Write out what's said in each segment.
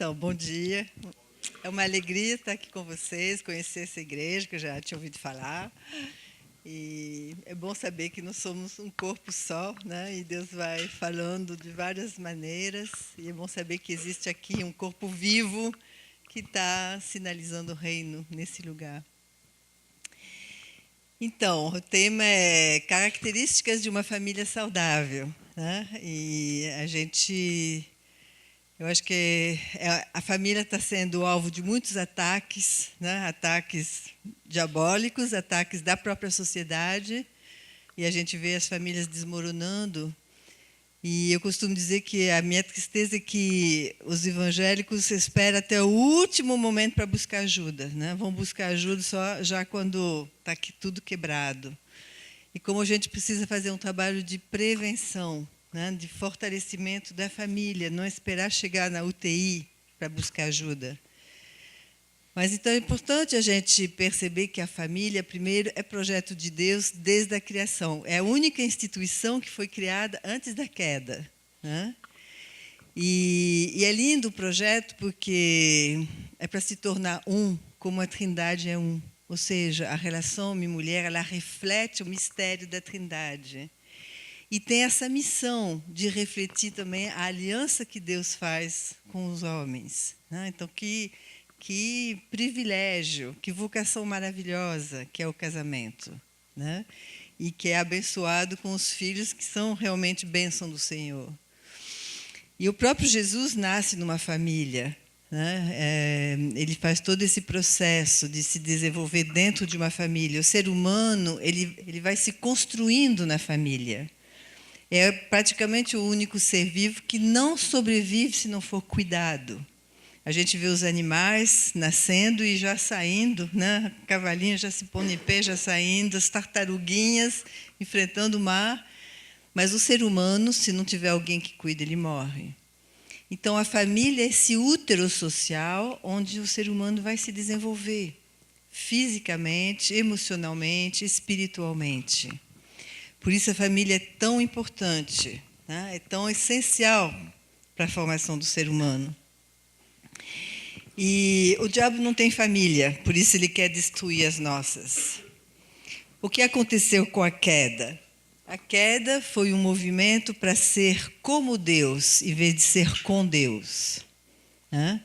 Então, bom dia. É uma alegria estar aqui com vocês, conhecer essa igreja, que eu já tinha ouvido falar. E é bom saber que nós somos um corpo só, né? E Deus vai falando de várias maneiras. E é bom saber que existe aqui um corpo vivo que está sinalizando o reino nesse lugar. Então, o tema é características de uma família saudável, né? E eu acho que a família está sendo alvo de muitos ataques, né? Ataques diabólicos, ataques da própria sociedade, e a gente vê as famílias desmoronando. E eu costumo dizer que a minha tristeza é que os evangélicos esperam até o último momento para buscar ajuda, né? Vão buscar ajuda só já quando está tudo quebrado. E como a gente precisa fazer um trabalho de prevenção, né? De fortalecimento da família, não esperar chegar na UTI para buscar ajuda. Mas então é importante a gente perceber que a família, primeiro, é projeto de Deus desde a criação. É a única instituição que foi criada antes da queda, né? E é lindo o projeto porque é para se tornar um, como a Trindade é um. Ou seja, a relação homem-mulher, ela reflete o mistério da Trindade. E tem essa missão de refletir também a aliança que Deus faz com os homens, né? Então, que privilégio, que vocação maravilhosa que é o casamento, né? E que é abençoado com os filhos que são realmente bênção do Senhor. E o próprio Jesus nasce numa família, né? Ele faz todo esse processo de se desenvolver dentro de uma família. O ser humano ele vai se construindo na família. É praticamente o único ser vivo que não sobrevive se não for cuidado. A gente vê os animais nascendo e já saindo, né? O cavalinho já se pondo em pé, já saindo, as tartaruguinhas enfrentando o mar. Mas o ser humano, se não tiver alguém que cuide, ele morre. Então, a família é esse útero social onde o ser humano vai se desenvolver fisicamente, emocionalmente, espiritualmente. Por isso a família é tão importante, né? É tão essencial para a formação do ser humano. E o diabo não tem família, por isso ele quer destruir as nossas. O que aconteceu com a queda? A queda foi um movimento para ser como Deus, em vez de ser com Deus, né?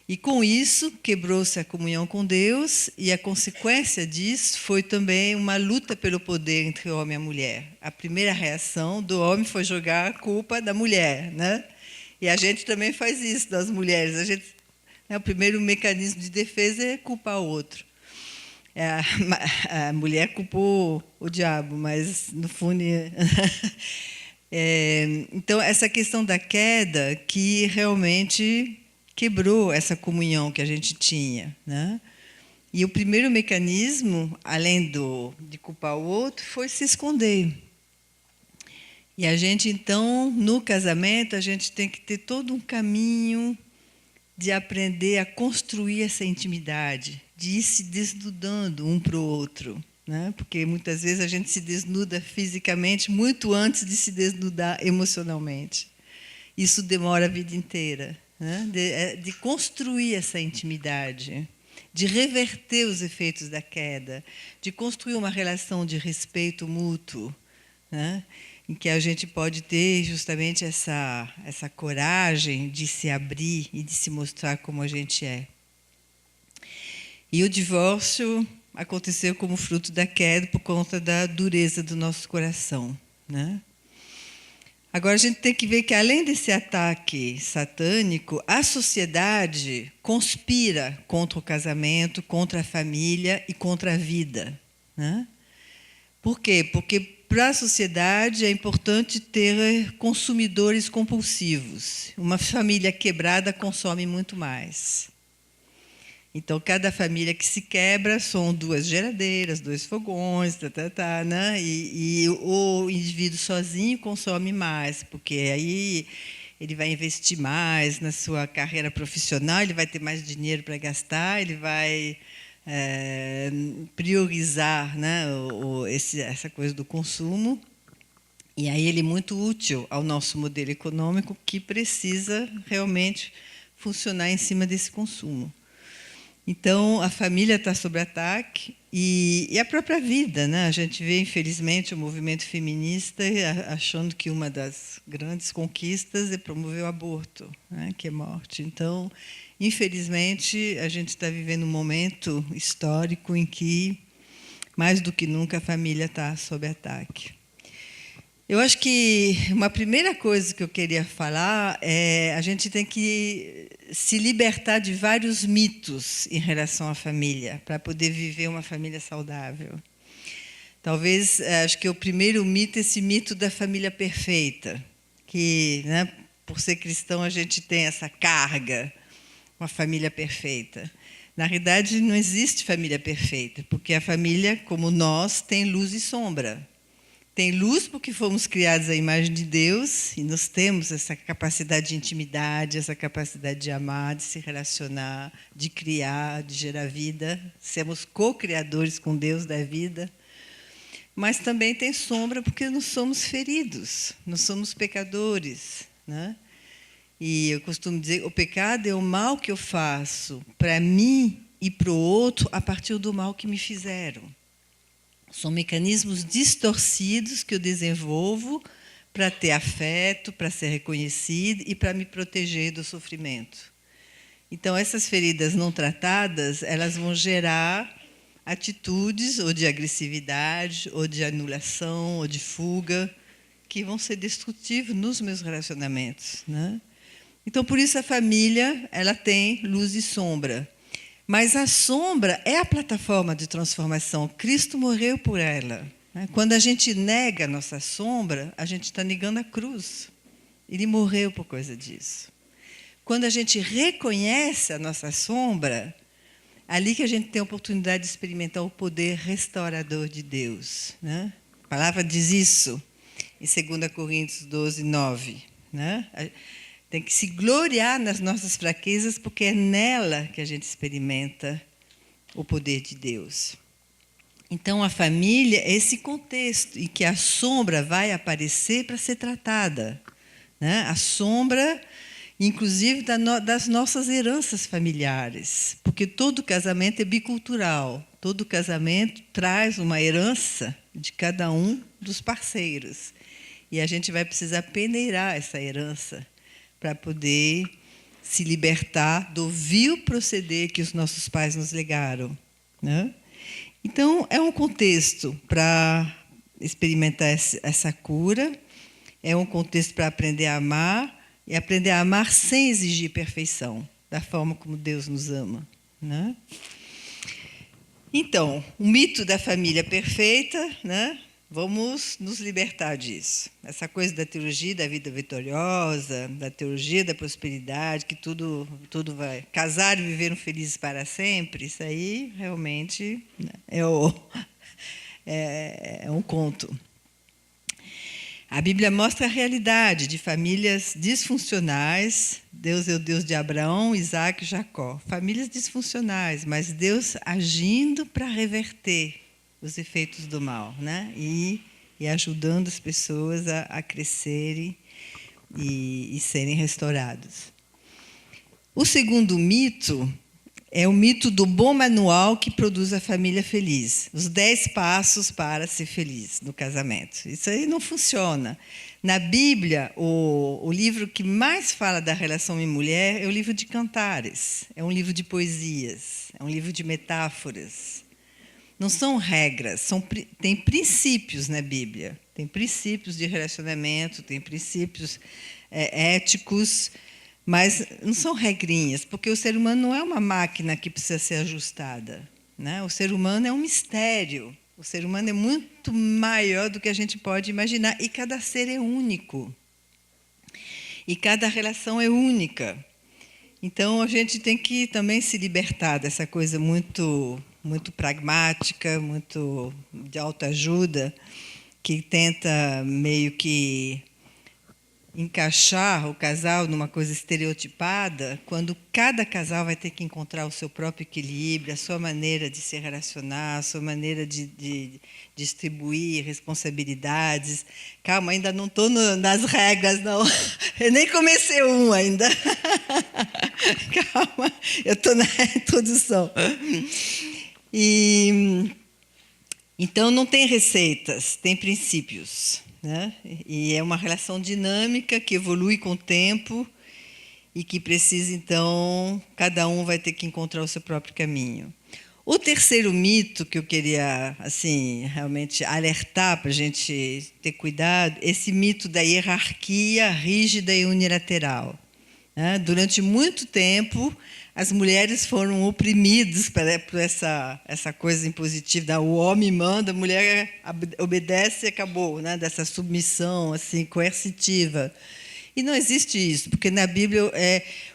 E com isso quebrou-se a comunhão com Deus, e a consequência disso foi também uma luta pelo poder entre o homem e a mulher. A primeira reação do homem foi jogar a culpa da mulher, né? E a gente também faz isso das mulheres. O primeiro mecanismo de defesa é culpar o outro. A mulher culpou o diabo, mas no fundo... Então, essa questão da queda que realmente quebrou essa comunhão que a gente tinha, né? E o primeiro mecanismo, além de culpar o outro, foi se esconder. E a gente, então, no casamento, a gente tem que ter todo um caminho de aprender a construir essa intimidade, de ir se desnudando um para o outro, né? Porque muitas vezes a gente se desnuda fisicamente muito antes de se desnudar emocionalmente. Isso demora a vida inteira, né? De construir essa intimidade, de reverter os efeitos da queda, de construir uma relação de respeito mútuo, né? Em que a gente pode ter justamente essa coragem de se abrir e de se mostrar como a gente é. E o divórcio aconteceu como fruto da queda por conta da dureza do nosso coração, né? Agora, a gente tem que ver que, além desse ataque satânico, a sociedade conspira contra o casamento, contra a família e contra a vida, né? Por quê? Porque para a sociedade é importante ter consumidores compulsivos. Uma família quebrada consome muito mais. Então, cada família que se quebra são 2 geladeiras, 2 fogões, né? E o indivíduo sozinho consome mais, porque aí ele vai investir mais na sua carreira profissional, ele vai ter mais dinheiro para gastar, ele vai priorizar, né, essa coisa do consumo. E aí ele é muito útil ao nosso modelo econômico, que precisa realmente funcionar em cima desse consumo. Então, a família está sob ataque e a própria vida, né? A gente vê, infelizmente, o movimento feminista achando que uma das grandes conquistas é promover o aborto, né? Que é morte. Então, infelizmente, a gente está vivendo um momento histórico em que, mais do que nunca, a família está sob ataque. Eu acho que uma primeira coisa que eu queria falar é a gente tem que se libertar de vários mitos em relação à família, para poder viver uma família saudável. Talvez, acho que o primeiro mito é esse mito da família perfeita, que, né, por ser cristão, a gente tem essa carga, uma família perfeita. Na realidade, não existe família perfeita, porque a família, como nós, tem luz e sombra. Tem luz porque fomos criados à imagem de Deus e nós temos essa capacidade de intimidade, essa capacidade de amar, de se relacionar, de criar, de gerar vida. Somos co-criadores com Deus da vida. Mas também tem sombra porque nós somos feridos, nós somos pecadores, né? E eu costumo dizer, o pecado é o mal que eu faço para mim e para o outro a partir do mal que me fizeram. São mecanismos distorcidos que eu desenvolvo para ter afeto, para ser reconhecido e para me proteger do sofrimento. Então, essas feridas não tratadas, elas vão gerar atitudes ou de agressividade, ou de anulação, ou de fuga, que vão ser destrutivos nos meus relacionamentos, né? Então, por isso a família, ela tem luz e sombra. Mas a sombra é a plataforma de transformação. Cristo morreu por ela. Quando a gente nega a nossa sombra, a gente está negando a cruz. Ele morreu por causa disso. Quando a gente reconhece a nossa sombra, ali que a gente tem a oportunidade de experimentar o poder restaurador de Deus, né? A palavra diz isso em 2 Coríntios 12, 9. Né? Tem que se gloriar nas nossas fraquezas, porque é nela que a gente experimenta o poder de Deus. Então, a família é esse contexto em que a sombra vai aparecer para ser tratada, né? A sombra, inclusive, das nossas heranças familiares, porque todo casamento é bicultural, todo casamento traz uma herança de cada um dos parceiros. E a gente vai precisar peneirar essa herança para poder se libertar do vil proceder que os nossos pais nos legaram, né? Então, é um contexto para experimentar essa cura, é um contexto para aprender a amar, e aprender a amar sem exigir perfeição, da forma como Deus nos ama, né? Então, o mito da família perfeita, né? Vamos nos libertar disso. Essa coisa da teologia da vida vitoriosa, da teologia da prosperidade, que tudo vai... Casar e viveram felizes para sempre, isso aí realmente é um conto. A Bíblia mostra a realidade de famílias disfuncionais. Deus é o Deus de Abraão, Isaac e Jacó. Famílias disfuncionais, mas Deus agindo para reverter os efeitos do mal, né? E ajudando as pessoas a crescerem e serem restauradas. O segundo mito é o mito do bom manual que produz a família feliz. Os 10 passos para ser feliz no casamento. Isso aí não funciona. Na Bíblia, o livro que mais fala da relação homem-mulher é o livro de Cantares. É um livro de poesias, é um livro de metáforas. Não são regras, tem princípios na Bíblia. Tem princípios de relacionamento, tem princípios éticos, mas não são regrinhas, porque o ser humano não é uma máquina que precisa ser ajustada, né? O ser humano é um mistério. O ser humano é muito maior do que a gente pode imaginar, e cada ser é único. E cada relação é única. Então, a gente tem que também se libertar dessa coisa muito pragmática, muito de autoajuda, que tenta meio que encaixar o casal numa coisa estereotipada, quando cada casal vai ter que encontrar o seu próprio equilíbrio, a sua maneira de se relacionar, a sua maneira de distribuir responsabilidades. Calma, ainda não estou nas regras, não. Eu nem comecei um ainda. Calma, eu estou na introdução. Então, não tem receitas, tem princípios, né? E é uma relação dinâmica que evolui com o tempo e que precisa, então, cada um vai ter que encontrar o seu próprio caminho. O terceiro mito que eu queria, assim, realmente alertar para a gente ter cuidado, esse mito da hierarquia rígida e unilateral. Né? Durante muito tempo, as mulheres foram oprimidas por essa coisa impositiva. O homem manda, a mulher obedece e acabou, né? Dessa submissão assim, coercitiva. E não existe isso, porque na Bíblia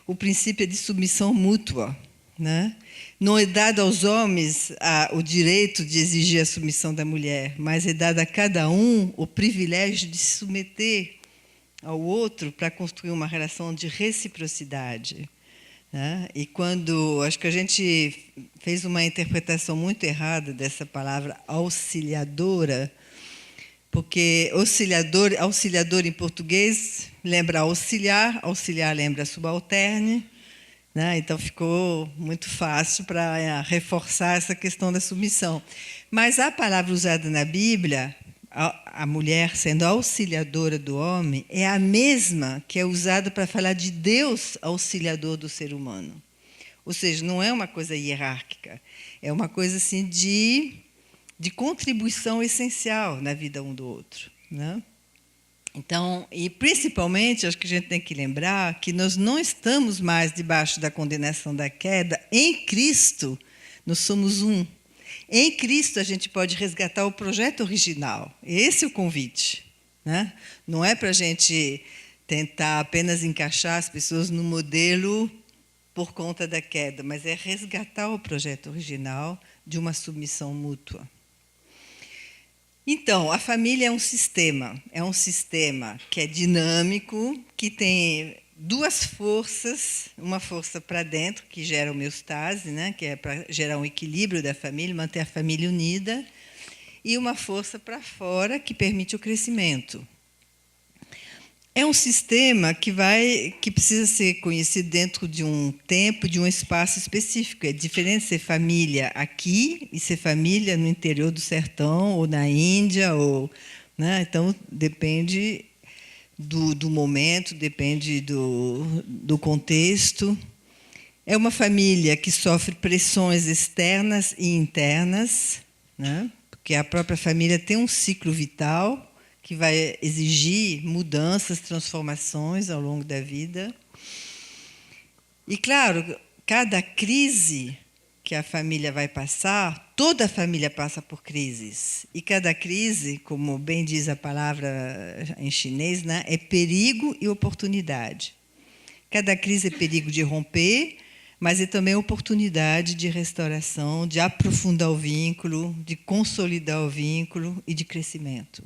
o princípio é de submissão mútua. Né? Não é dado aos homens o direito de exigir a submissão da mulher, mas é dado a cada um o privilégio de se submeter ao outro para construir uma relação de reciprocidade. Né? E quando acho que a gente fez uma interpretação muito errada dessa palavra auxiliadora, porque auxiliador em português lembra auxiliar, auxiliar lembra subalterne, né? Então ficou muito fácil para reforçar essa questão da submissão. Mas a palavra usada na Bíblia, a mulher sendo auxiliadora do homem, é a mesma que é usada para falar de Deus auxiliador do ser humano. Ou seja, não é uma coisa hierárquica, é uma coisa assim de contribuição essencial na vida um do outro. Né? Então, e principalmente, acho que a gente tem que lembrar que nós não estamos mais debaixo da condenação da queda. Em Cristo, nós somos um. Em Cristo, a gente pode resgatar o projeto original. Esse é o convite. Né? Não é para a gente tentar apenas encaixar as pessoas no modelo por conta da queda, mas é resgatar o projeto original de uma submissão mútua. Então, a família é um sistema que é dinâmico, que tem duas forças, uma força para dentro, que gera a homeostase, né, que é para gerar um equilíbrio da família, manter a família unida, e uma força para fora, que permite o crescimento. É um sistema que precisa ser conhecido dentro de um tempo, de um espaço específico. É diferente ser família aqui e ser família no interior do sertão ou na Índia, né? Então depende do momento, depende do contexto. É uma família que sofre pressões externas e internas, né? Porque a própria família tem um ciclo vital que vai exigir mudanças, transformações ao longo da vida. E, claro, cada crise que a família vai passar, toda a família passa por crises. E cada crise, como bem diz a palavra em chinês, né, é perigo e oportunidade. Cada crise é perigo de romper, mas é também oportunidade de restauração, de aprofundar o vínculo, de consolidar o vínculo e de crescimento.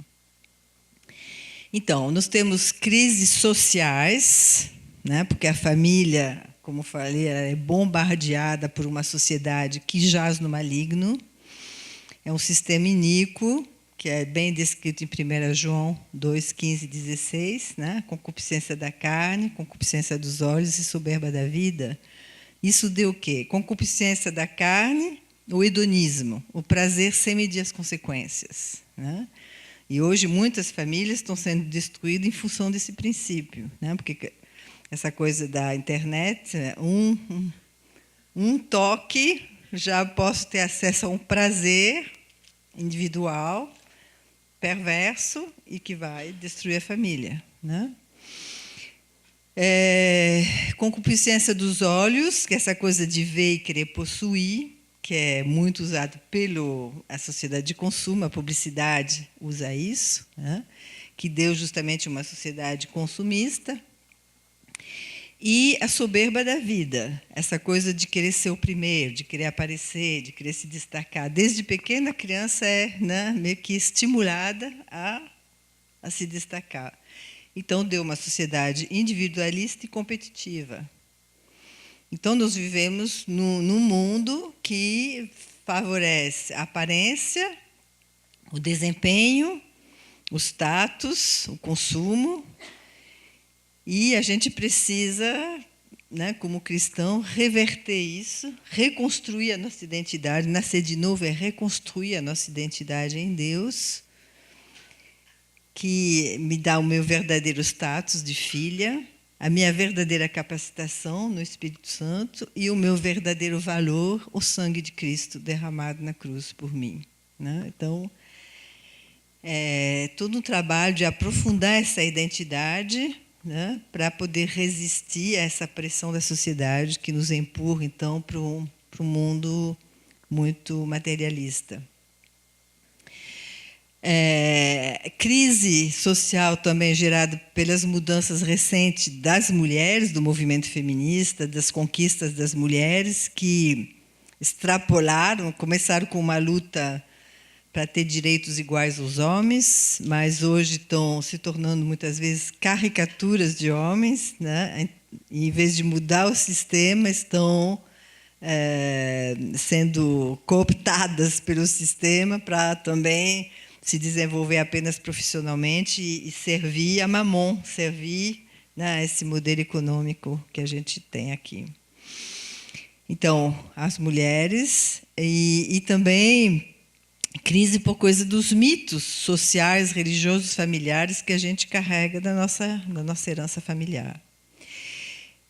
Então, nós temos crises sociais, né, porque a família, como falei, é bombardeada por uma sociedade que jaz no maligno. É um sistema iníquo, que é bem descrito em 1 João 2, 15 e 16, né? Concupiscência da carne, concupiscência dos olhos e soberba da vida. Isso deu o quê? Concupiscência da carne, o hedonismo, o prazer sem medir as consequências. Né? E hoje muitas famílias estão sendo destruídas em função desse princípio. Né? Porque essa coisa da internet, um toque, já posso ter acesso a um prazer individual, perverso, e que vai destruir a família. Né? Concupiscência dos olhos, que é essa coisa de ver e querer possuir, que é muito usado pela sociedade de consumo, a publicidade usa isso, né? Que deu justamente uma sociedade consumista. E a soberba da vida, essa coisa de querer ser o primeiro, de querer aparecer, de querer se destacar. Desde pequena, a criança é, né, meio que estimulada a se destacar. Então, deu uma sociedade individualista e competitiva. Então, nós vivemos num mundo que favorece a aparência, o desempenho, o status, o consumo, e a gente precisa né, como cristão, reverter isso, reconstruir a nossa identidade. Nascer de novo é reconstruir a nossa identidade em Deus, que me dá o meu verdadeiro status de filha, a minha verdadeira capacitação no Espírito Santo e o meu verdadeiro valor, o sangue de Cristo derramado na cruz por mim, né? Então, é todo um trabalho de aprofundar essa identidade, né, para poder resistir a essa pressão da sociedade que nos empurra, então, para um mundo muito materialista. Crise social também gerada pelas mudanças recentes das mulheres, do movimento feminista, das conquistas das mulheres, que extrapolaram, começaram com uma luta para ter direitos iguais aos homens, mas hoje estão se tornando muitas vezes caricaturas de homens, né? Em vez de mudar o sistema, estão sendo cooptadas pelo sistema para também se desenvolver apenas profissionalmente e servir a mamon, servir, né, esse modelo econômico que a gente tem aqui. Então, as mulheres e também crise por coisa dos mitos sociais, religiosos, familiares que a gente carrega da nossa herança familiar.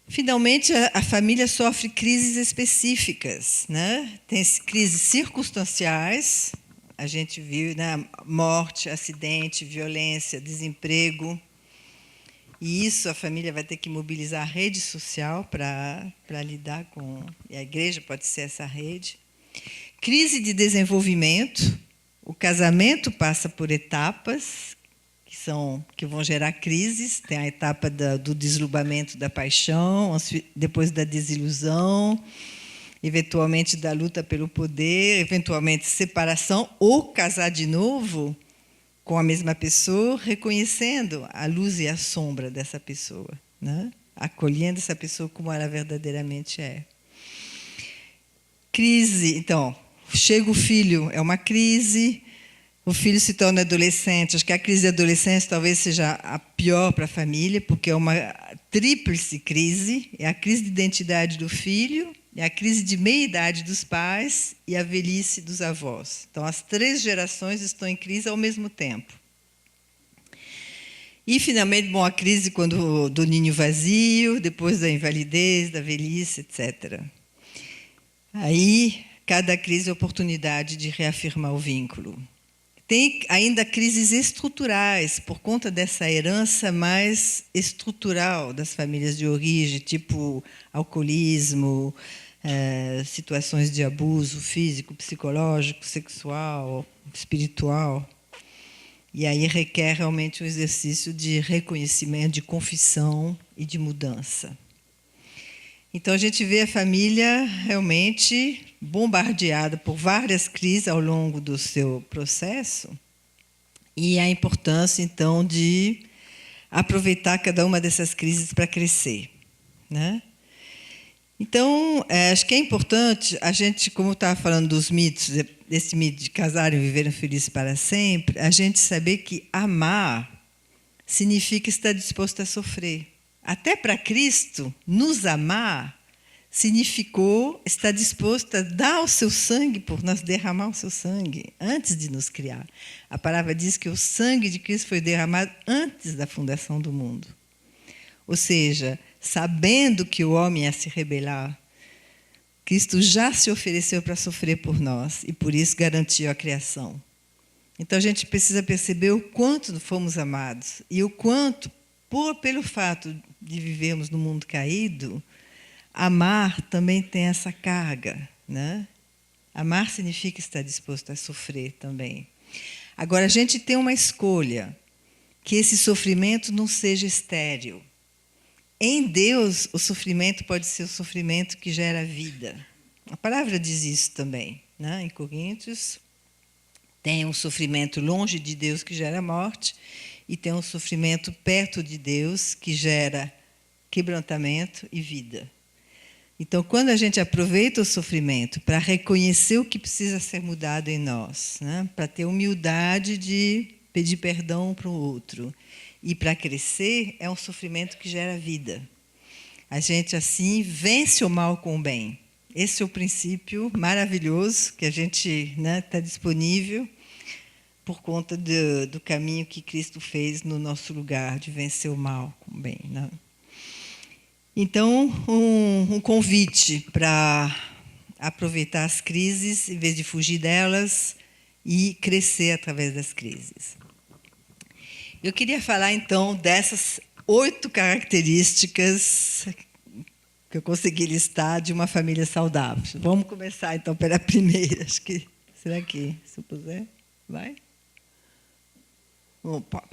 Finalmente, a família sofre crises específicas, né? Tem crises circunstanciais, a gente viu, né? Morte, acidente, violência, desemprego. E isso a família vai ter que mobilizar a rede social para lidar com... E a igreja pode ser essa rede. Crise de desenvolvimento. O casamento passa por etapas que vão gerar crises. Tem a etapa do deslumbramento da paixão, depois da desilusão, eventualmente da luta pelo poder, eventualmente separação, ou casar de novo com a mesma pessoa, reconhecendo a luz e a sombra dessa pessoa, né? Acolhendo essa pessoa como ela verdadeiramente é. Crise, então, chega o filho, é uma crise, o filho se torna adolescente. Acho que a crise de adolescência talvez seja a pior para a família, porque é uma tríplice crise. É a crise de identidade do filho, é a crise de meia-idade dos pais e a velhice dos avós. Então, as 3 gerações estão em crise ao mesmo tempo. E, finalmente, a crise do ninho vazio, depois da invalidez, da velhice, etc. Aí, cada crise é oportunidade de reafirmar o vínculo. Tem ainda crises estruturais, por conta dessa herança mais estrutural das famílias de origem, tipo alcoolismo, situações de abuso físico, psicológico, sexual, espiritual. E aí requer realmente um exercício de reconhecimento, de confissão e de mudança. Então, a gente vê a família realmente bombardeada por várias crises ao longo do seu processo e a importância, então, de aproveitar cada uma dessas crises para crescer, né? Então, acho que é importante a gente, como eu estava falando dos mitos, desse mito de casar e viverem felizes para sempre, a gente saber que amar significa estar disposto a sofrer. Até para Cristo, nos amar significou estar disposto a dar o seu sangue por nós, derramar o seu sangue antes de nos criar. A palavra diz que o sangue de Cristo foi derramado antes da fundação do mundo. Ou seja, sabendo que o homem ia se rebelar, Cristo já se ofereceu para sofrer por nós e por isso garantiu a criação. Então a gente precisa perceber o quanto fomos amados e o quanto, pelo fato de vivermos no mundo caído, amar também tem essa carga, né? Amar significa estar disposto a sofrer também. Agora, a gente tem uma escolha, que esse sofrimento não seja estéril. Em Deus, o sofrimento pode ser o sofrimento que gera vida. A palavra diz isso também, né? Em Coríntios, tem um sofrimento longe de Deus que gera morte, e tem um sofrimento perto de Deus que gera quebrantamento e vida. Então, quando a gente aproveita o sofrimento para reconhecer o que precisa ser mudado em nós, né? Para ter humildade de pedir perdão para o outro, e para crescer, é um sofrimento que gera vida. A gente, assim, vence o mal com o bem. Esse é o princípio maravilhoso que a gente está disponível por conta do caminho que Cristo fez no nosso lugar, de vencer o mal com o bem. Né? Então, um convite para aproveitar as crises, em vez de fugir delas, e crescer através das crises. Eu queria falar, então, dessas 8 características que eu consegui listar de uma família saudável. Vamos começar, então, pela primeira. Acho que, será que, se eu puser, vai? Opa.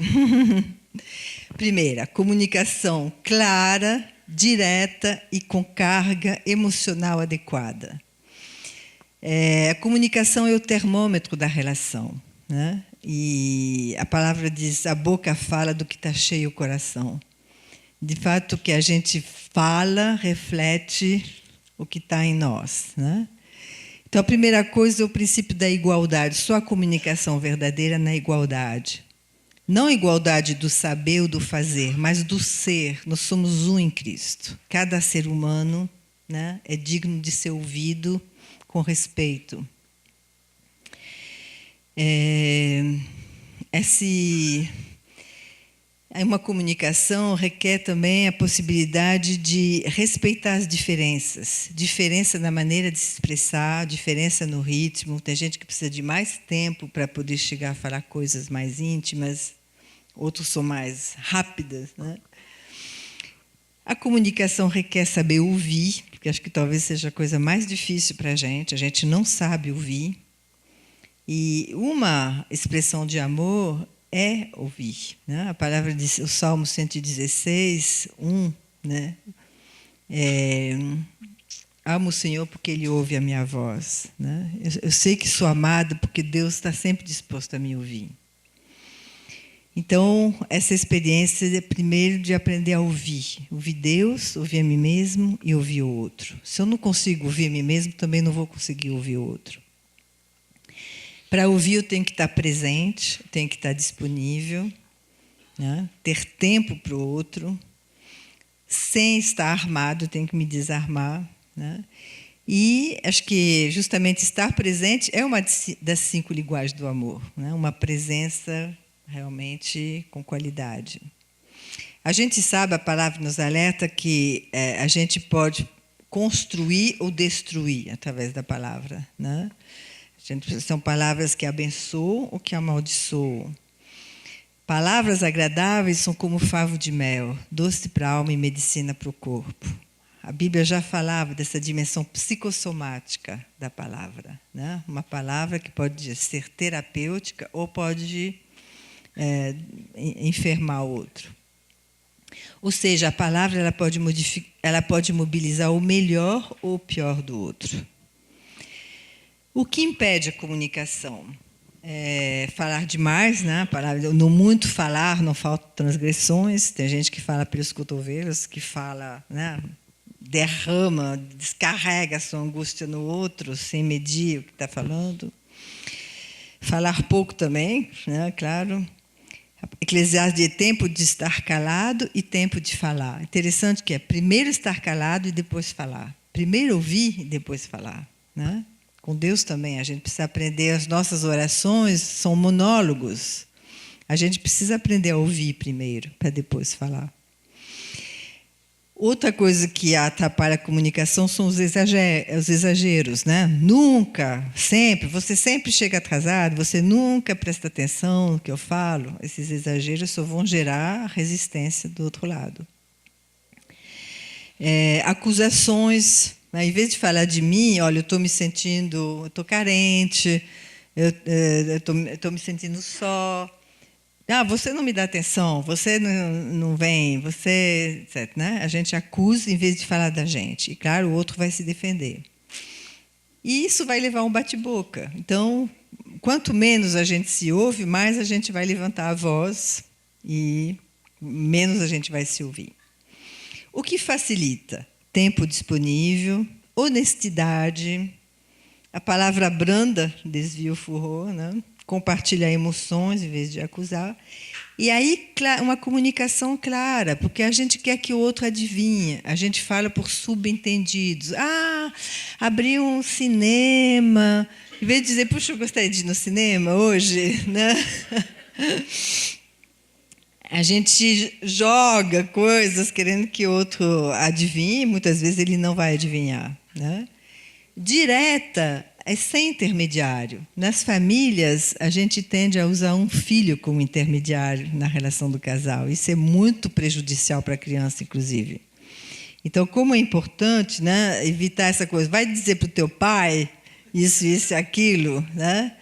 Primeira, comunicação clara, direta e com carga emocional adequada. A comunicação é o termômetro da relação, né? E a palavra diz, a boca fala do que está cheio o coração. De fato, o que a gente fala reflete o que está em nós, né? Então, a primeira coisa é o princípio da igualdade. Só a comunicação verdadeira na igualdade. Não a igualdade do saber ou do fazer, mas do ser. Nós somos um em Cristo. Cada ser humano, né, é digno de ser ouvido com respeito. Uma comunicação requer também a possibilidade de respeitar as diferenças. Diferença na maneira de se expressar, diferença no ritmo. Tem gente que precisa de mais tempo para poder chegar a falar coisas mais íntimas, outros são mais rápidas, né? A comunicação requer saber ouvir, porque acho que talvez seja a coisa mais difícil para a gente não sabe ouvir. E uma expressão de amor é ouvir. Né? A palavra diz, o Salmo 116, 1, né? Amo o Senhor porque Ele ouve a minha voz. Né? Eu sei que sou amada porque Deus está sempre disposto a me ouvir. Então, essa experiência é primeiro de aprender a ouvir. Ouvir Deus, ouvir a mim mesmo e ouvir o outro. Se eu não consigo ouvir a mim mesmo, também não vou conseguir ouvir o outro. Para ouvir, eu tenho que estar presente, tenho que estar disponível, né? Ter tempo para o outro, sem estar armado, eu tenho que me desarmar. Né? E acho que justamente estar presente é uma das 5 linguagens do amor, né? Uma presença realmente com qualidade. A gente sabe, a palavra nos alerta que a gente pode construir ou destruir através da palavra. Né? São palavras que abençoam ou que amaldiçoam. Palavras agradáveis são como favo de mel, doce para a alma e medicina para o corpo. A Bíblia já falava dessa dimensão psicossomática da palavra. Né? Uma palavra que pode ser terapêutica ou pode enfermar o outro. Ou seja, a palavra ela pode mobilizar o melhor ou o pior do outro. O que impede a comunicação? Falar demais, né? No muito falar não faltam transgressões. Tem gente que fala pelos cotovelos, que fala, né? Derrama, descarrega a sua angústia no outro, sem medir o que está falando. Falar pouco também, né? Claro. Eclesiastes diz tempo de estar calado e tempo de falar. Interessante que é primeiro estar calado e depois falar. Primeiro ouvir e depois falar. Né? Com Deus também, a gente precisa aprender, as nossas orações são monólogos. A gente precisa aprender a ouvir primeiro, para depois falar. Outra coisa que atrapalha a comunicação são os exageros. Né? Nunca, sempre, você sempre chega atrasado, você nunca presta atenção no que eu falo. Esses exageros só vão gerar resistência do outro lado. Acusações, né? Em vez de falar de mim, olha, eu estou me sentindo, eu estou carente, eu estou me sentindo só. Você não me dá atenção, você não vem, você... Etc, né? A gente acusa em vez de falar da gente. E, claro, o outro vai se defender. E isso vai levar a um bate-boca. Então, quanto menos a gente se ouve, mais a gente vai levantar a voz e menos a gente vai se ouvir. O que facilita? Tempo disponível, honestidade, a palavra branda desvia o furor, né? Compartilhar emoções em vez de acusar, E aí, uma comunicação clara, porque a gente quer que o outro adivinhe. A gente fala por subentendidos. Ah, abriu um cinema. Em vez de dizer, puxa, eu gostaria de ir no cinema hoje, né? A gente joga coisas querendo que o outro adivinhe, muitas vezes ele não vai adivinhar, né? Direta é sem intermediário. Nas famílias, a gente tende a usar um filho como intermediário na relação do casal. Isso é muito prejudicial para a criança, inclusive. Então, como é importante, né, evitar essa coisa. Vai dizer para o teu pai isso, isso e aquilo, né?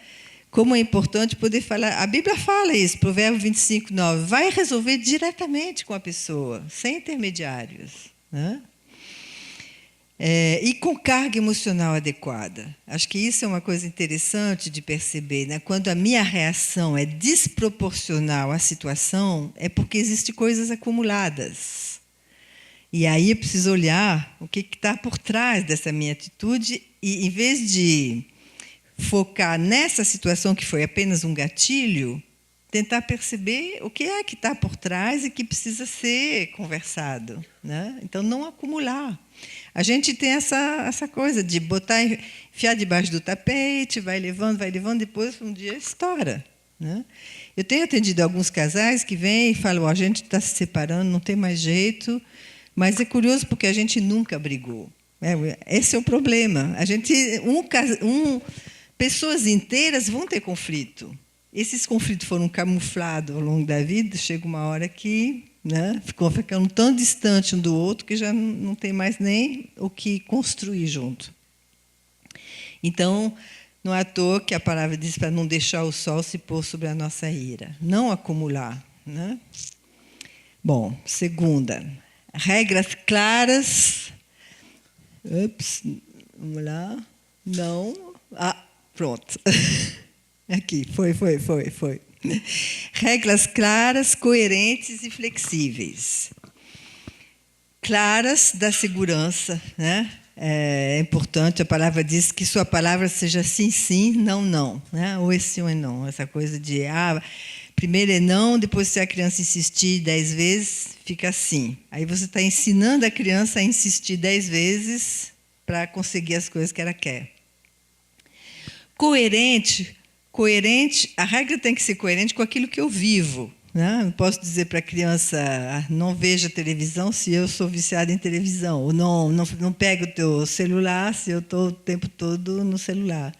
Como é importante poder falar. A Bíblia fala isso, Provérbio 25, 9. Vai resolver diretamente com a pessoa, sem intermediários, né? E com carga emocional adequada. Acho que isso é uma coisa interessante de perceber, né? Quando a minha reação é desproporcional à situação, é porque existem coisas acumuladas. E aí eu preciso olhar o que está por trás dessa minha atitude e, em vez de focar nessa situação que foi apenas um gatilho, tentar perceber o que é que está por trás e que precisa ser conversado, né? Então, não acumular. A gente tem essa coisa de botar, enfiar debaixo do tapete, vai levando, depois um dia estoura, né? Eu tenho atendido alguns casais que vêm e falam, a gente está se separando, não tem mais jeito, mas é curioso porque a gente nunca brigou. Esse é o problema. Pessoas inteiras vão ter conflito. Esses conflitos foram camuflados ao longo da vida, chega uma hora que, né, ficam ficando tão distante um do outro que já não tem mais nem o que construir junto. Então, não é à toa que a palavra diz para não deixar o sol se pôr sobre a nossa ira, não acumular, né? Bom, segunda, regras claras. Vamos lá. Não. Pronto. Aqui, foi. Regras claras, coerentes e flexíveis. Claras da segurança, né? É importante, a palavra diz que sua palavra seja sim, sim, não, não, né? Ou é sim ou é não. Essa coisa de, primeiro é não, depois se a criança insistir 10 vezes, fica sim. Aí você está ensinando a criança a insistir 10 vezes para conseguir as coisas que ela quer. Coerente, a regra tem que ser coerente com aquilo que eu vivo, né? Não posso dizer para a criança, não veja televisão se eu sou viciada em televisão, ou não pega o teu celular se eu estou o tempo todo no celular.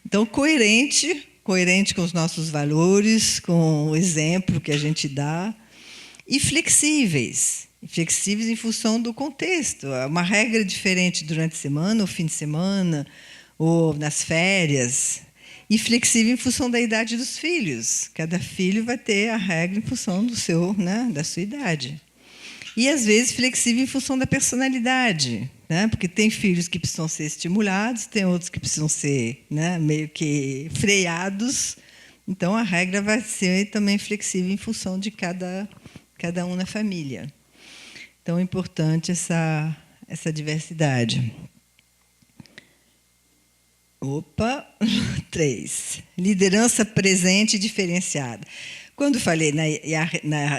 Então, coerente com os nossos valores, com o exemplo que a gente dá, e flexíveis em função do contexto. Uma regra diferente durante a semana, ou fim de semana, ou nas férias, e flexível em função da idade dos filhos. Cada filho vai ter a regra em função do seu, né, da sua idade. E, às vezes, flexível em função da personalidade, né? Porque tem filhos que precisam ser estimulados, tem outros que precisam ser, né, meio que freados. Então, a regra vai ser também flexível em função de cada um na família. Então, é importante essa diversidade. 3. Liderança presente e diferenciada. Quando falei na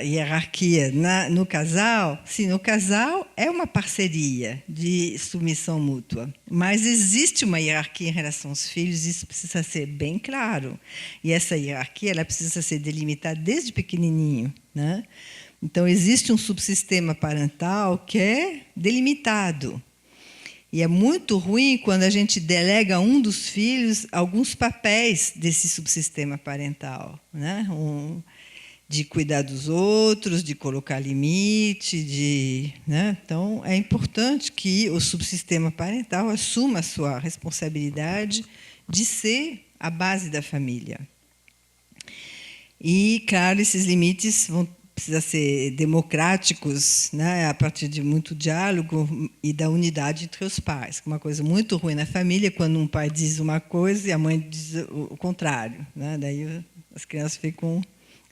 hierarquia no casal, sim, no casal é uma parceria de submissão mútua, mas existe uma hierarquia em relação aos filhos, isso precisa ser bem claro. E essa hierarquia ela precisa ser delimitada desde pequenininho, né? Então, existe um subsistema parental que é delimitado. E é muito ruim quando a gente delega a um dos filhos alguns papéis desse subsistema parental, né? De cuidar dos outros, de colocar limite, né? Então, é importante que o subsistema parental assuma a sua responsabilidade de ser a base da família. E, claro, esses limites precisam ser democráticos, né, a partir de muito diálogo e da unidade entre os pais. Uma coisa muito ruim na família é quando um pai diz uma coisa e a mãe diz o contrário, né? Daí as crianças ficam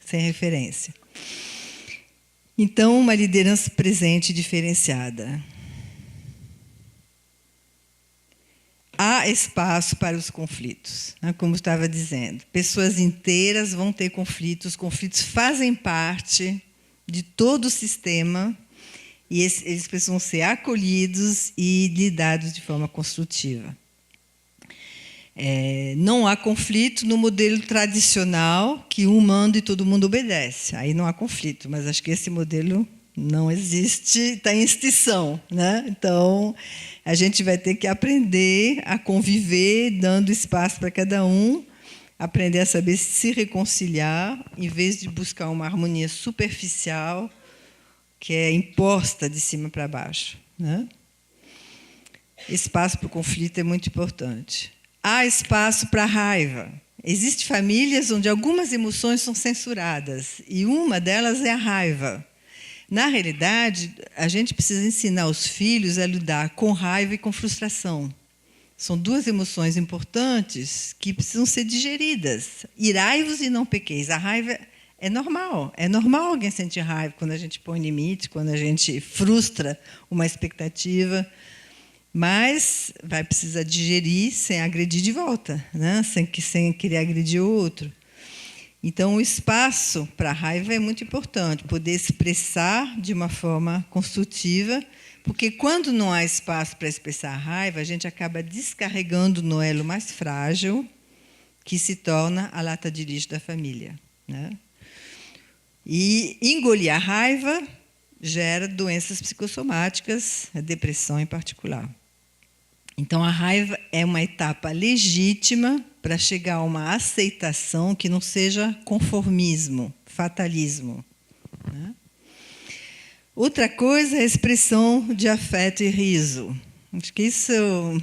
sem referência. Então, uma liderança presente e diferenciada. há espaço para os conflitos, né? Como eu estava dizendo. Pessoas inteiras vão ter conflitos. Os conflitos fazem parte de todo o sistema e eles precisam ser acolhidos e lidados de forma construtiva. Não há conflito no modelo tradicional, que um manda e todo mundo obedece. Aí não há conflito, mas acho que esse modelo não existe, está em extinção, né? Então, a gente vai ter que aprender a conviver, dando espaço para cada um, aprender a saber se reconciliar, em vez de buscar uma harmonia superficial, que é imposta de cima para baixo, né? Espaço para o conflito é muito importante. Há espaço para a raiva. Existem famílias onde algumas emoções são censuradas, e uma delas é a raiva. Na realidade, a gente precisa ensinar os filhos a lidar com raiva e com frustração. São duas emoções importantes que precisam ser digeridas. Irai-vos e não pequeis. A raiva é normal. É normal alguém sentir raiva quando a gente põe limite, quando a gente frustra uma expectativa. Mas vai precisar digerir sem agredir de volta, né? sem querer agredir o outro. Então, o espaço para a raiva é muito importante, poder expressar de uma forma construtiva, porque quando não há espaço para expressar a raiva, a gente acaba descarregando no elo mais frágil, que se torna a lata de lixo da família, né? E engolir a raiva gera doenças psicossomáticas, a depressão em particular. Então, a raiva é uma etapa legítima para chegar a uma aceitação que não seja conformismo, fatalismo, né? Outra coisa é a expressão de afeto e riso. Acho que isso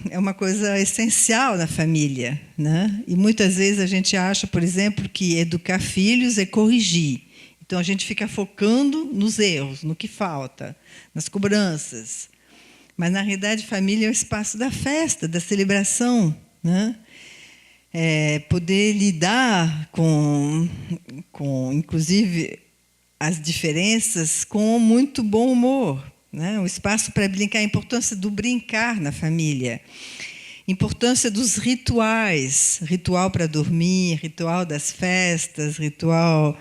é uma coisa essencial na família, né? E muitas vezes a gente acha, por exemplo, que educar filhos é corrigir. Então, a gente fica focando nos erros, no que falta, nas cobranças. Mas, na realidade, família é o espaço da festa, da celebração, né? Poder lidar com, inclusive, as diferenças com muito bom humor, né? O espaço para brincar, a importância do brincar na família, importância dos rituais, ritual para dormir, ritual das festas, ritual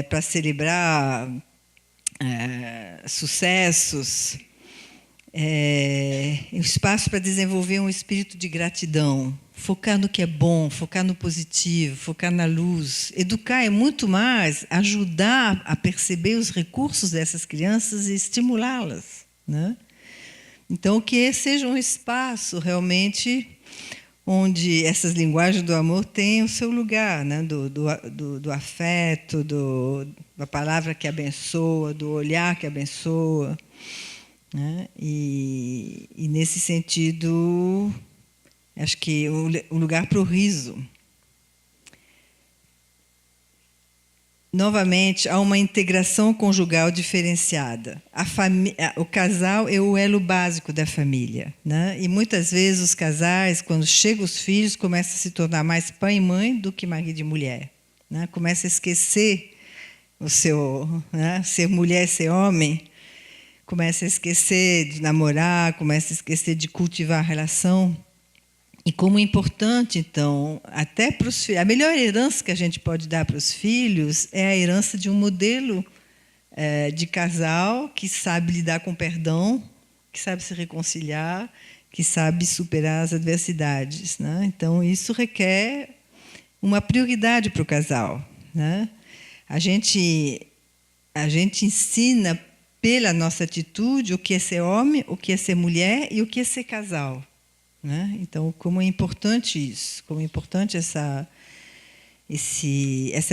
para celebrar sucessos. Espaço para desenvolver um espírito de gratidão, focar no que é bom, focar no positivo, focar na luz. Educar é muito mais ajudar a perceber os recursos dessas crianças e estimulá-las, né? Então, que seja um espaço realmente onde essas linguagens do amor têm o seu lugar, né? do afeto, da palavra que abençoa, do olhar que abençoa, né? E nesse sentido, acho que o lugar para o riso. Novamente, há uma integração conjugal diferenciada. O casal é o elo básico da família, né? E muitas vezes os casais, quando chegam os filhos, começam a se tornar mais pai e mãe do que marido e mulher, né? Começa a esquecer o seu, né? Ser mulher, ser homem. Começa a esquecer de namorar, começa a esquecer de cultivar a relação. E como é importante, então, até para os filhos, a melhor herança que a gente pode dar para os filhos é a herança de um modelo de casal que sabe lidar com perdão, que sabe se reconciliar, que sabe superar as adversidades, né? Então, isso requer uma prioridade para o casal, né? A gente ensina pela nossa atitude o que é ser homem, o que é ser mulher e o que é ser casal, né? Então, como é importante isso, como é importante essa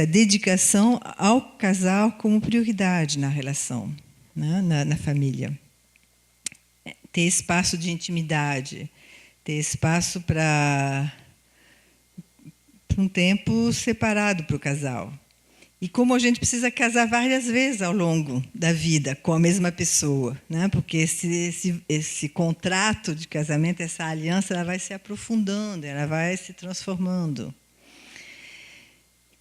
dedicação ao casal como prioridade na relação, né? na família. Ter espaço de intimidade, ter espaço para um tempo separado para o casal. E como a gente precisa casar várias vezes ao longo da vida com a mesma pessoa, né? Porque esse contrato de casamento, essa aliança, ela vai se aprofundando, ela vai se transformando.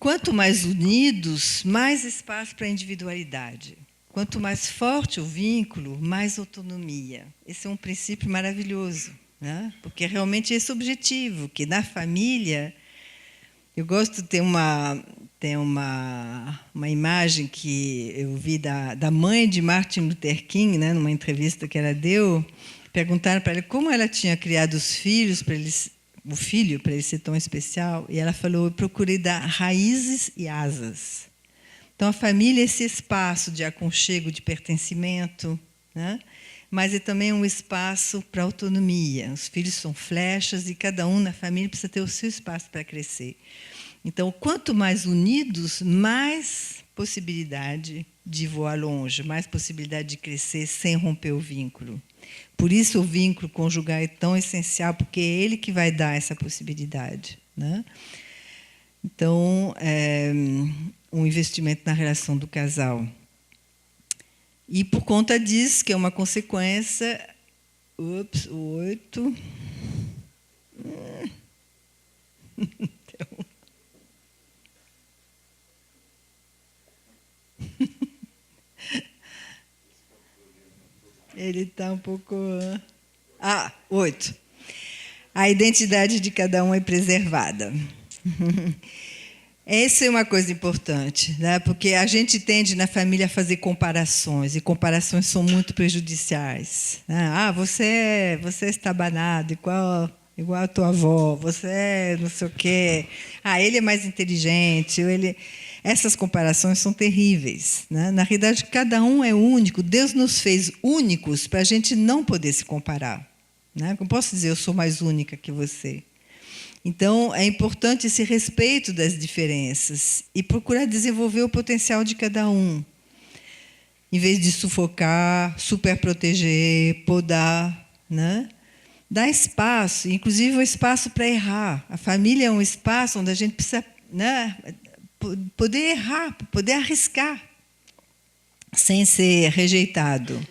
Quanto mais unidos, mais espaço para a individualidade. Quanto mais forte o vínculo, mais autonomia. Esse é um princípio maravilhoso, né? Porque realmente esse objetivo, que na família... Eu gosto de ter uma imagem que eu vi da mãe de Martin Luther King, né, numa entrevista que ela deu. Perguntaram para ela como ela tinha criado os filhos, o filho, para ele ser tão especial. E ela falou: eu procurei dar raízes e asas. Então, a família é esse espaço de aconchego, de pertencimento, né? Mas é também um espaço para autonomia. Os filhos são flechas e cada um na família precisa ter o seu espaço para crescer. Então, quanto mais unidos, mais possibilidade de voar longe, mais possibilidade de crescer sem romper o vínculo. Por isso o vínculo conjugal é tão essencial, porque é ele que vai dar essa possibilidade, né? Então, um investimento na relação do casal. E, por conta disso, que é uma consequência... Ups, o 8... Então, ele está um pouco... 8. A identidade de cada um é preservada. Essa é uma coisa importante, né? Porque a gente tende na família a fazer comparações, e comparações são muito prejudiciais. Você é estabanado, igual a tua avó, você é não sei o quê, ele é mais inteligente, essas comparações são terríveis, né? Na realidade, cada um é único. Deus nos fez únicos para a gente não poder se comparar, né? Não posso dizer eu sou mais única que você. Então, é importante esse respeito das diferenças e procurar desenvolver o potencial de cada um, em vez de sufocar, superproteger, podar, né? Dar espaço, inclusive um espaço para errar. A família é um espaço onde a gente precisa, né, poder errar, poder arriscar, sem ser rejeitado.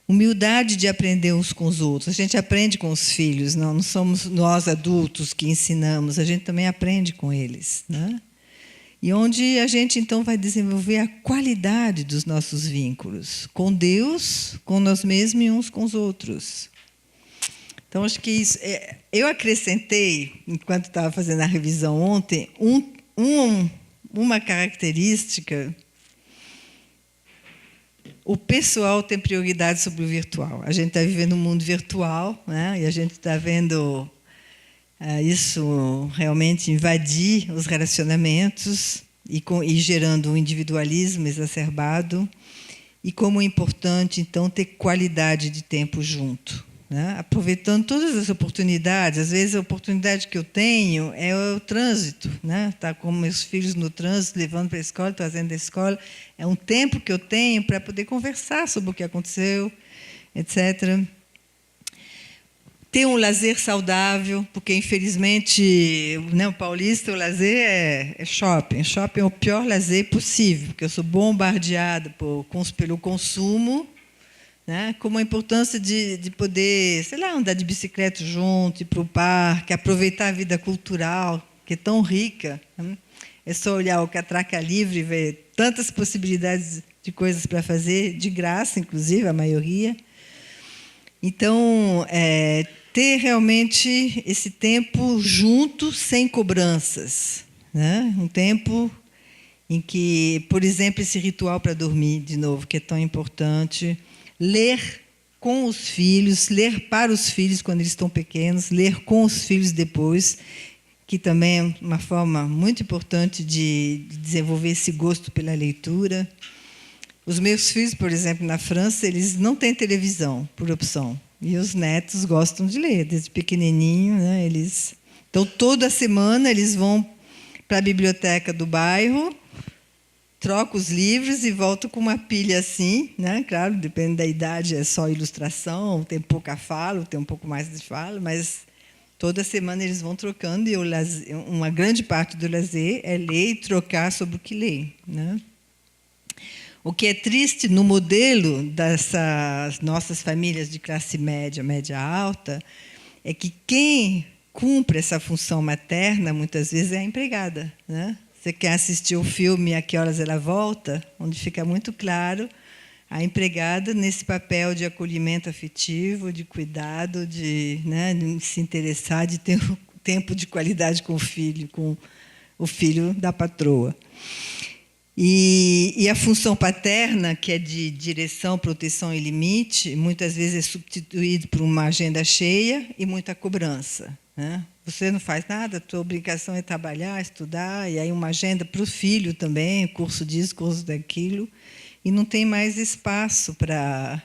Humildade de aprender uns com os outros. A gente aprende com os filhos, não somos nós adultos que ensinamos, a gente também aprende com eles, né? E onde a gente, então, vai desenvolver a qualidade dos nossos vínculos, com Deus, com nós mesmos e uns com os outros. Então, acho que isso... Eu acrescentei, enquanto estava fazendo a revisão ontem, uma característica... O pessoal tem prioridade sobre o virtual. A gente está vivendo um mundo virtual, né? E a gente está vendo isso realmente invadir os relacionamentos e gerando um individualismo exacerbado. E como é importante, então, ter qualidade de tempo junto, né? Aproveitando todas as oportunidades. Às vezes, a oportunidade que eu tenho é o trânsito, né? Estar com meus filhos no trânsito, levando para a escola, trazendo da escola. É um tempo que eu tenho para poder conversar sobre o que aconteceu, etc. Ter um lazer saudável, porque, infelizmente, né, o paulista, o lazer é shopping. Shopping é o pior lazer possível, porque eu sou bombardeada pelo consumo, né? Como a importância de poder, sei lá, andar de bicicleta junto, ir para o parque, aproveitar a vida cultural, que é tão rica, né? É só olhar o Catraca Livre e ver tantas possibilidades de coisas para fazer, de graça, inclusive, a maioria. Então, ter realmente esse tempo junto, sem cobranças, né? Um tempo em que, por exemplo, esse ritual para dormir, de novo, que é tão importante, ler com os filhos, ler para os filhos quando eles estão pequenos, ler com os filhos depois, que também é uma forma muito importante de desenvolver esse gosto pela leitura. Os meus filhos, por exemplo, na França, eles não têm televisão, por opção. E os netos gostam de ler, desde pequenininho, né? Então, toda semana, eles vão para a biblioteca do bairro, trocam os livros e voltam com uma pilha assim, né? Claro, depende da idade, é só ilustração, tem pouca fala, tem um pouco mais de fala, mas toda semana eles vão trocando e uma grande parte do lazer é ler e trocar sobre o que lê, né? O que é triste no modelo dessas nossas famílias de classe média, média alta, é que quem cumpre essa função materna, muitas vezes, é a empregada, né? Você quer assistir o filme A Que Horas Ela Volta, onde fica muito claro a empregada nesse papel de acolhimento afetivo, de cuidado, de se interessar, de ter um tempo de qualidade com o filho da patroa. E a função paterna, que é de direção, proteção e limite, muitas vezes é substituída por uma agenda cheia e muita cobrança. Né? Você não faz nada, a tua obrigação é trabalhar, estudar, e aí uma agenda para o filho também, curso disso, curso daquilo, e não tem mais espaço para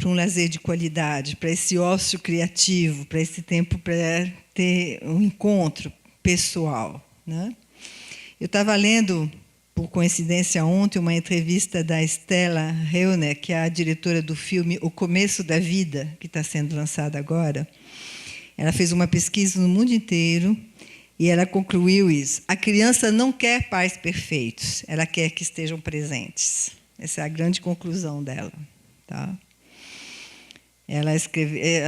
um lazer de qualidade, para esse ócio criativo, para esse tempo para ter um encontro pessoal. Né? Eu estava lendo, por coincidência, ontem, uma entrevista da Stella Reuner, que é a diretora do filme O Começo da Vida, que está sendo lançado agora. Ela fez uma pesquisa no mundo inteiro e ela concluiu isso. A criança não quer pais perfeitos, ela quer que estejam presentes. Essa é a grande conclusão dela. Tá? Ela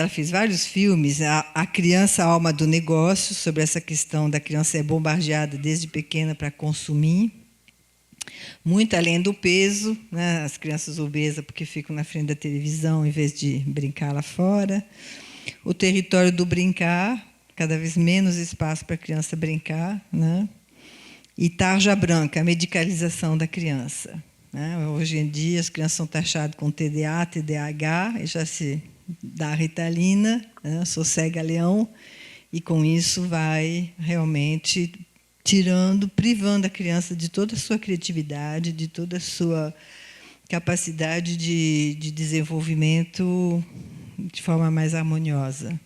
fez vários filmes, A Criança, a Alma do Negócio, sobre essa questão da criança ser bombardeada desde pequena para consumir. Muito além do peso, né? As crianças obesas porque ficam na frente da televisão em vez de brincar lá fora. O território do brincar, cada vez menos espaço para a criança brincar. Né? E tarja branca, a medicalização da criança. Né? Hoje em dia, as crianças são taxadas com TDA, TDAH, e já se dá Ritalina, né? Sossega-leão, e com isso vai realmente privando a criança de toda a sua criatividade, de toda a sua capacidade de desenvolvimento de forma mais harmoniosa.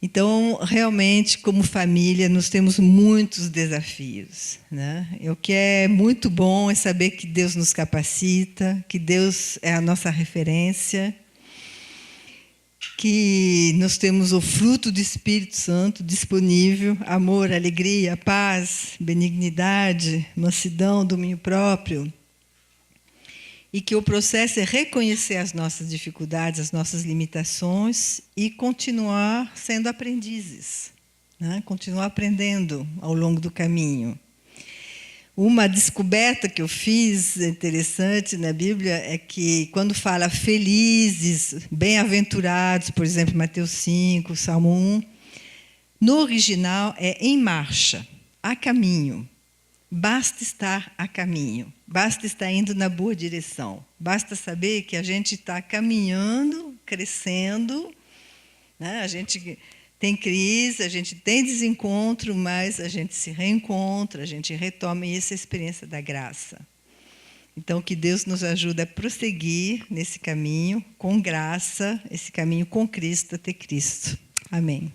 Então, realmente, como família, nós temos muitos desafios. Né? O que é muito bom é saber que Deus nos capacita, que Deus é a nossa referência, que nós temos o fruto do Espírito Santo disponível, amor, alegria, paz, benignidade, mansidão, domínio próprio, e que o processo é reconhecer as nossas dificuldades, as nossas limitações e continuar sendo aprendizes, né? Continuar aprendendo ao longo do caminho. Uma descoberta que eu fiz interessante na Bíblia é que, quando fala felizes, bem-aventurados, por exemplo, Mateus 5, Salmo 1, no original é em marcha, a caminho. Basta estar a caminho, basta estar indo na boa direção, basta saber que a gente está caminhando, crescendo, né? A gente tem crise, a gente tem desencontro, mas a gente se reencontra, a gente retoma, e essa é a experiência da graça. Então, que Deus nos ajude a prosseguir nesse caminho, com graça, esse caminho com Cristo, até Cristo. Amém.